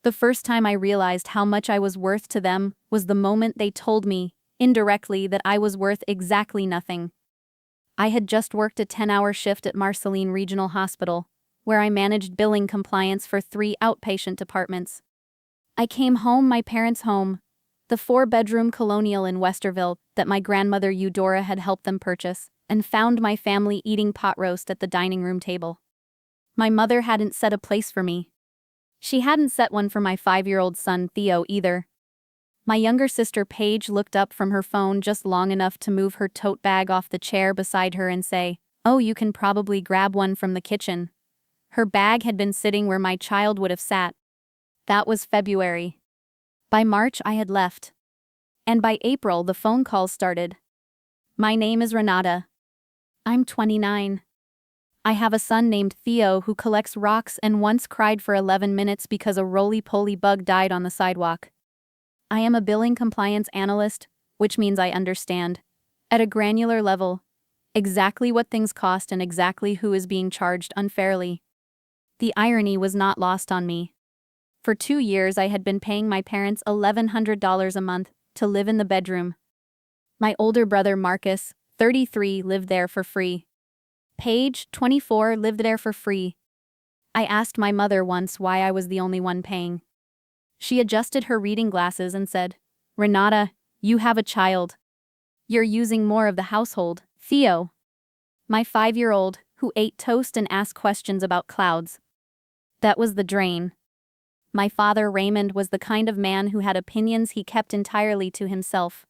The first time I realized how much I was worth to them was the moment they told me, indirectly, that I was worth exactly nothing. I had just worked a 10-hour shift at Marceline Regional Hospital, where I managed billing compliance for 3 outpatient departments. I came home, my parents' home, the 4-bedroom colonial in Westerville that my grandmother Eudora had helped them purchase, and found my family eating pot roast at the dining room table. My mother hadn't set a place for me. She hadn't set one for my 5-year-old son Theo either. My younger sister Paige looked up from her phone just long enough to move her tote bag off the chair beside her and say, "Oh, you can probably grab one from the kitchen." Her bag had been sitting where my child would have sat. That was February. By March I had left. And by April the phone calls started. "My name is Renata. I'm 29. I have a son named Theo who collects rocks and once cried for 11 minutes because a roly-poly bug died on the sidewalk. I am a billing compliance analyst, which means I understand, at a granular level, exactly what things cost and exactly who is being charged unfairly." The irony was not lost on me. For 2 years I had been paying my parents $1,100 a month to live in the bedroom. My older brother Marcus, 33, lived there for free. Paige, 24, lived there for free. I asked my mother once why I was the only one paying. She adjusted her reading glasses and said, "Renata, you have a child. You're using more of the household, Theo." My 5-year-old, who ate toast and asked questions about clouds. That was the drain. My father Raymond was the kind of man who had opinions he kept entirely to himself.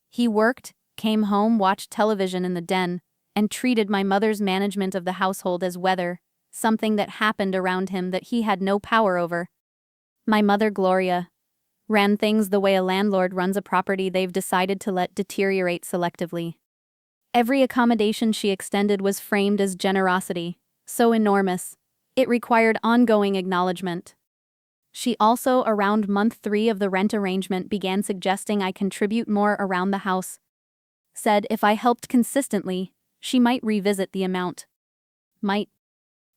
He worked, came home, watched television in the den, and treated my mother's management of the household as weather, something that happened around him that he had no power over. My mother Gloria ran things the way a landlord runs a property they've decided to let deteriorate selectively. Every accommodation she extended was framed as generosity, so enormous, it required ongoing acknowledgement. She also, around month 3 of the rent arrangement, began suggesting I contribute more around the house. Said if I helped consistently, she might revisit the amount. Might.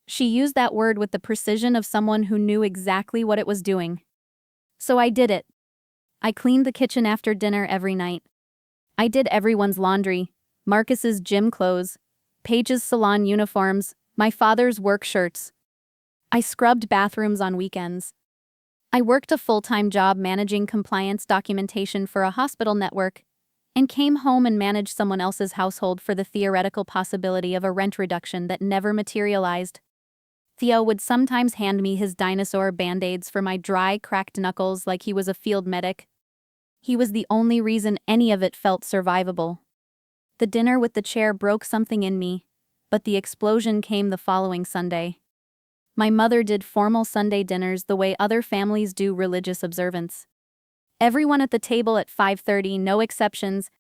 She used that word with the precision of someone who knew exactly what it was doing. So I did it. I cleaned the kitchen after dinner every night. I did everyone's laundry, Marcus's gym clothes, Paige's salon uniforms, my father's work shirts. I scrubbed bathrooms on weekends. I worked a full-time job managing compliance documentation for a hospital network, and came home and managed someone else's household for the theoretical possibility of a rent reduction that never materialized. Theo would sometimes hand me his dinosaur band-aids for my dry, cracked knuckles like he was a field medic. He was the only reason any of it felt survivable. The dinner with the chair broke something in me, but the explosion came the following Sunday. My mother did formal Sunday dinners the way other families do religious observance. Everyone at the table at 5:30, no exceptions.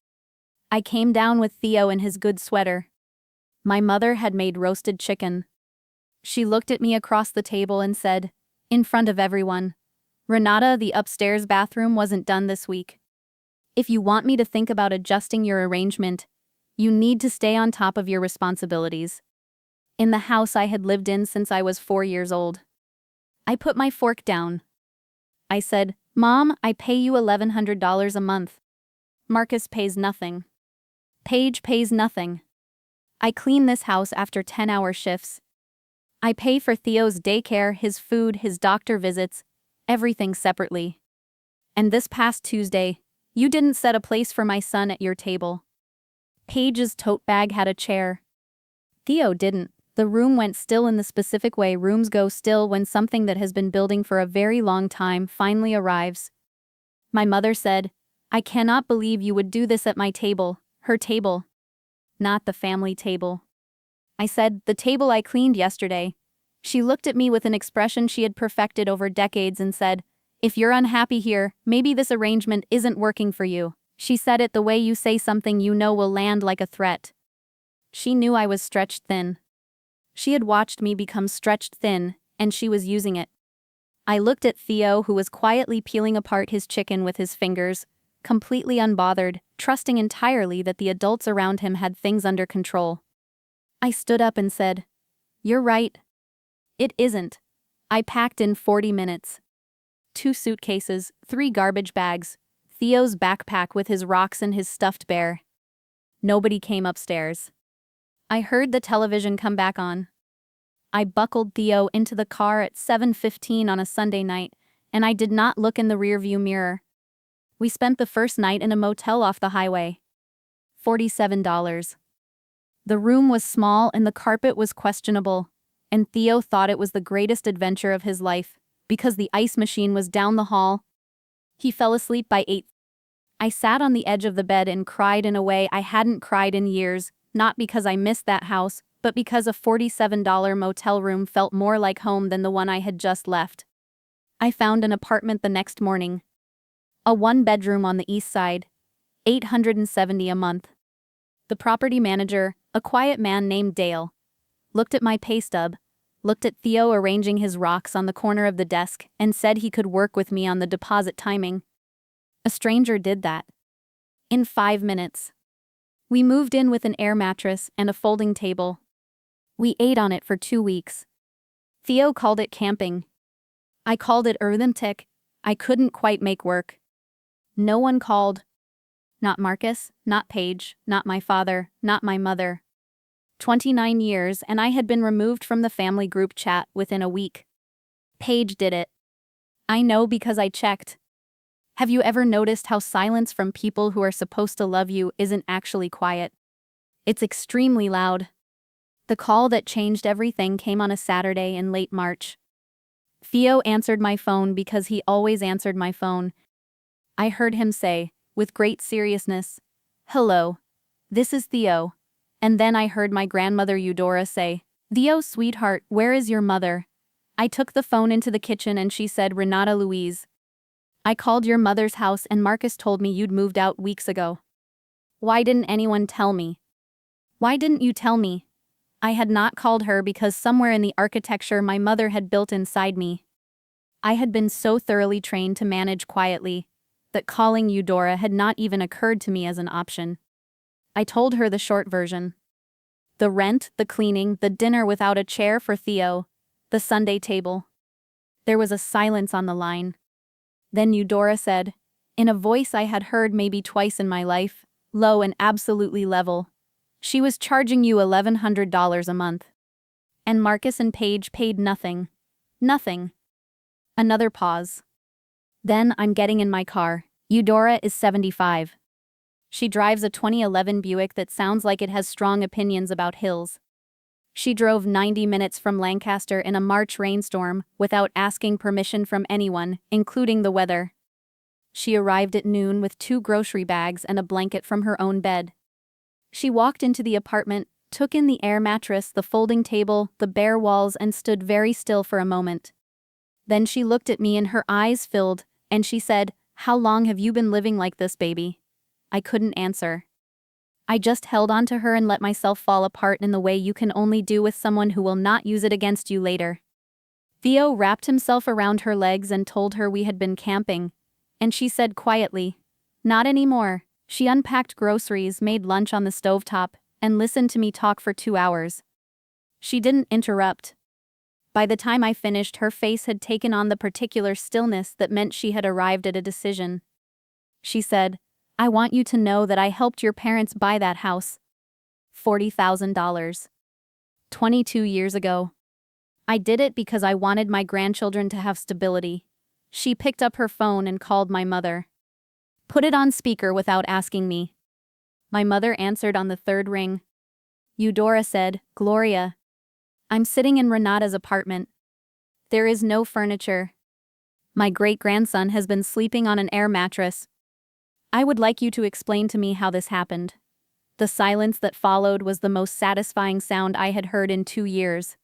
I came down with Theo in his good sweater. My mother had made roasted chicken. She looked at me across the table and said, in front of everyone, "Renata, the upstairs bathroom wasn't done this week. If you want me to think about adjusting your arrangement, you need to stay on top of your responsibilities." In the house I had lived in since I was 4 years old. I put my fork down. I said, "Mom, I pay you $1,100 a month. Marcus pays nothing. Paige pays nothing. I clean this house after 10-hour shifts. I pay for Theo's daycare, his food, his doctor visits, everything separately. And this past Tuesday, you didn't set a place for my son at your table. Paige's tote bag had a chair. Theo didn't. The room went still in the specific way rooms go still when something that has been building for a very long time finally arrives. My mother said, "I cannot believe you would do this at my table," her table. Not the family table. I said, "The table I cleaned yesterday." She looked at me with an expression she had perfected over decades and said, "If you're unhappy here, maybe this arrangement isn't working for you." She said it the way you say something you know will land like a threat. She knew I was stretched thin. She had watched me become stretched thin, and she was using it. I looked at Theo, who was quietly peeling apart his chicken with his fingers, completely unbothered, trusting entirely that the adults around him had things under control. I stood up and said, "You're right. It isn't. I packed in 40 minutes. 2 suitcases, 3 garbage bags, Theo's backpack with his rocks and his stuffed bear. Nobody came upstairs. I heard the television come back on. I buckled Theo into the car at 7:15 on a Sunday night, and I did not look in the rearview mirror. We spent the first night in a motel off the highway. $47. The room was small and the carpet was questionable, and Theo thought it was the greatest adventure of his life, because the ice machine was down the hall. He fell asleep by 8. I sat on the edge of the bed and cried in a way I hadn't cried in years, not because I missed that house, but because a $47 motel room felt more like home than the one I had just left. I found an apartment the next morning. A 1-bedroom on the east side, $870 a month. The property manager, a quiet man named Dale, looked at my pay stub, looked at Theo arranging his rocks on the corner of the desk, and said he could work with me on the deposit timing. A stranger did that. In 5 minutes. We moved in with an air mattress and a folding table. We ate on it for 2 weeks. Theo called it camping. I called it arithmetic. I couldn't quite make work. No one called. Not Marcus, not Paige, not my father, not my mother. 29 years, and I had been removed from the family group chat within a week. Paige did it. I know because I checked. Have you ever noticed how silence from people who are supposed to love you isn't actually quiet? It's extremely loud. The call that changed everything came on a Saturday in late March. Theo answered my phone because he always answered my phone. I heard him say, with great seriousness, "Hello, this is Theo." And then I heard my grandmother Eudora say, "Theo, sweetheart, where is your mother?" I took the phone into the kitchen and she said, "Renata Louise. I called your mother's house and Marcus told me you'd moved out weeks ago. Why didn't anyone tell me? Why didn't you tell me?" I had not called her because somewhere in the architecture my mother had built inside me, I had been so thoroughly trained to manage quietly that calling Eudora had not even occurred to me as an option. I told her the short version. The rent, the cleaning, the dinner without a chair for Theo, the Sunday table. There was a silence on the line. Then Eudora said, in a voice I had heard maybe twice in my life, low and absolutely level, she was charging you $1,100 a month. And Marcus and Paige paid nothing. Nothing. Another pause. Then I'm getting in my car. Eudora is 75. She drives a 2011 Buick that sounds like it has strong opinions about hills. She drove 90 minutes from Lancaster in a March rainstorm without asking permission from anyone, including the weather. She arrived at noon with 2 grocery bags and a blanket from her own bed. She walked into the apartment, took in the air mattress, the folding table, the bare walls, and stood very still for a moment. Then she looked at me and her eyes filled, and she said, "How long have you been living like this, baby?" I couldn't answer. I just held on to her and let myself fall apart in the way you can only do with someone who will not use it against you later. Theo wrapped himself around her legs and told her we had been camping, and she said quietly, "Not anymore." She unpacked groceries, made lunch on the stovetop, and listened to me talk for 2 hours. She didn't interrupt. By the time I finished, her face had taken on the particular stillness that meant she had arrived at a decision. She said, "I want you to know that I helped your parents buy that house. $40,000. 22 years ago. I did it because I wanted my grandchildren to have stability." She picked up her phone and called my mother. Put it on speaker without asking me. My mother answered on the 3rd ring. Eudora said, "Gloria, I'm sitting in Renata's apartment. There is no furniture. My great-grandson has been sleeping on an air mattress. I would like you to explain to me how this happened." The silence that followed was the most satisfying sound I had heard in 2 years.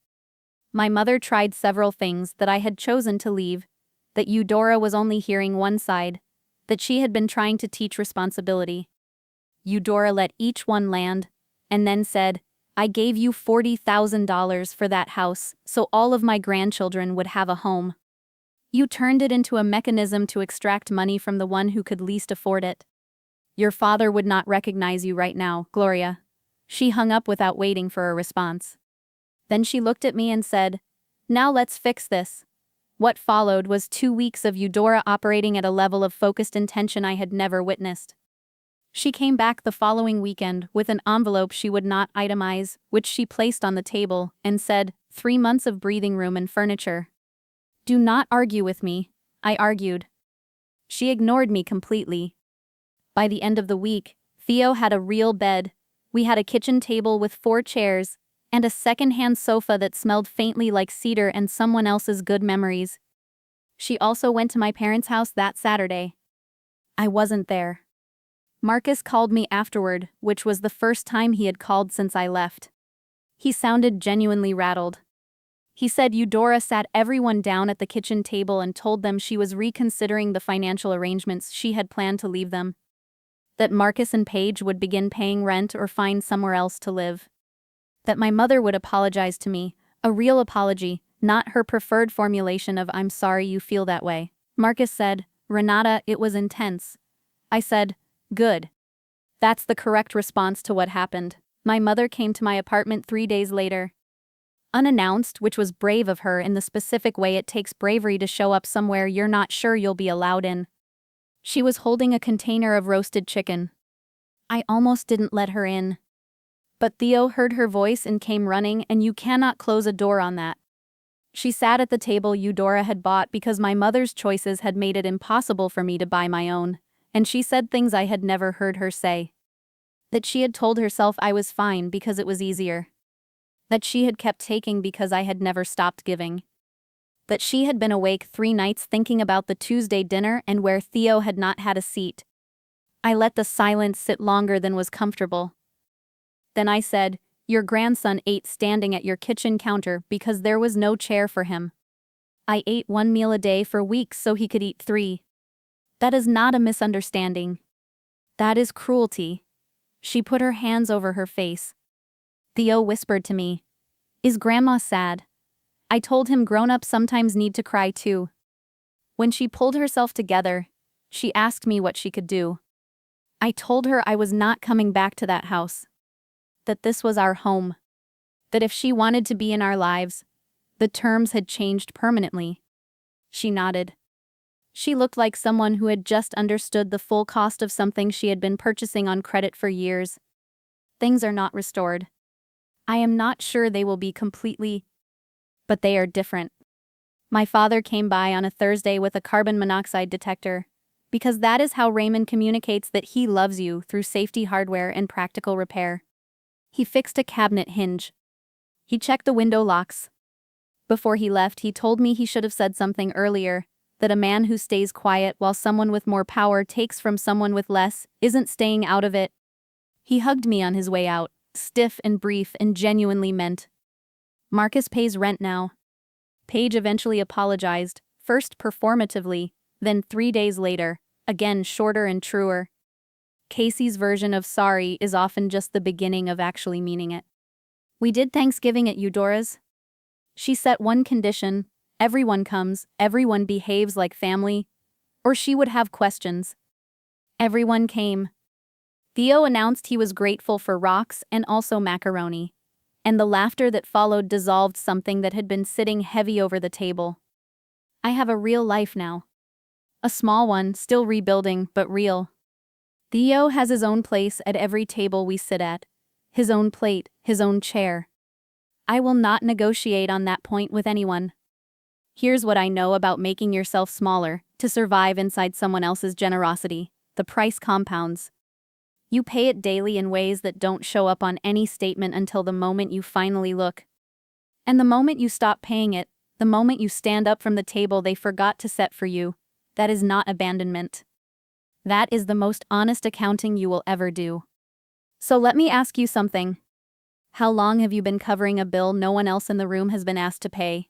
My mother tried several things that I had chosen to leave, that Eudora was only hearing one side, that she had been trying to teach responsibility. Eudora let each one land, and then said, "I gave you $40,000 for that house, so all of my grandchildren would have a home. You turned it into a mechanism to extract money from the one who could least afford it. Your father would not recognize you right now, Gloria." She hung up without waiting for a response. Then she looked at me and said, "Now let's fix this. What followed was 2 weeks of Eudora operating at a level of focused intention I had never witnessed. She came back the following weekend with an envelope she would not itemize, which she placed on the table, and said, 3 months of breathing room and furniture. Do not argue with me, I argued. She ignored me completely. By the end of the week, Theo had a real bed. We had a kitchen table with 4 chairs, and a second-hand sofa that smelled faintly like cedar and someone else's good memories. She also went to my parents' house that Saturday. I wasn't there. Marcus called me afterward, which was the first time he had called since I left. He sounded genuinely rattled. He said Eudora sat everyone down at the kitchen table and told them she was reconsidering the financial arrangements she had planned to leave them. That Marcus and Paige would begin paying rent or find somewhere else to live. That my mother would apologize to me, a real apology, not her preferred formulation of "I'm sorry you feel that way." Marcus said, "Renata, it was intense." I said, "Good. That's the correct response to what happened." My mother came to my apartment 3 days later. Unannounced, which was brave of her in the specific way it takes bravery to show up somewhere you're not sure you'll be allowed in. She was holding a container of roasted chicken. I almost didn't let her in. But Theo heard her voice and came running, and you cannot close a door on that. She sat at the table Eudora had bought because my mother's choices had made it impossible for me to buy my own, and she said things I had never heard her say. That she had told herself I was fine because it was easier. That she had kept taking because I had never stopped giving. That she had been awake 3 nights thinking about the Tuesday dinner and where Theo had not had a seat. I let the silence sit longer than was comfortable. Then I said, "Your grandson ate standing at your kitchen counter because there was no chair for him. I ate 1 meal a day for weeks so he could eat 3. That is not a misunderstanding. That is cruelty." She put her hands over her face. Theo whispered to me, "Is Grandma sad?" I told him grown-ups sometimes need to cry too. When she pulled herself together, she asked me what she could do. I told her I was not coming back to that house. That this was our home. That if she wanted to be in our lives, the terms had changed permanently. She nodded. She looked like someone who had just understood the full cost of something she had been purchasing on credit for years. Things are not restored. I am not sure they will be completely, but they are different. My father came by on a Thursday with a carbon monoxide detector, because that is how Raymond communicates that he loves you, through safety hardware and practical repair. He fixed a cabinet hinge. He checked the window locks. Before he left, he told me he should have said something earlier, that a man who stays quiet while someone with more power takes from someone with less isn't staying out of it. He hugged me on his way out, stiff and brief and genuinely meant. Marcus pays rent now. Paige eventually apologized, first performatively, then 3 days later, again shorter and truer. Casey's version of sorry is often just the beginning of actually meaning it. "We did Thanksgiving at Eudora's." She set one condition: everyone comes, everyone behaves like family, or she would have questions. Everyone came. Theo announced he was grateful for rocks and also macaroni, and the laughter that followed dissolved something that had been sitting heavy over the table. I have a real life now. A small one, still rebuilding, but real. Theo has his own place at every table we sit at. His own plate, his own chair. I will not negotiate on that point with anyone. Here's what I know about making yourself smaller to survive inside someone else's generosity: the price compounds. You pay it daily in ways that don't show up on any statement until the moment you finally look. And the moment you stop paying it, the moment you stand up from the table they forgot to set for you, that is not abandonment. That is the most honest accounting you will ever do. So let me ask you something. How long have you been covering a bill no one else in the room has been asked to pay?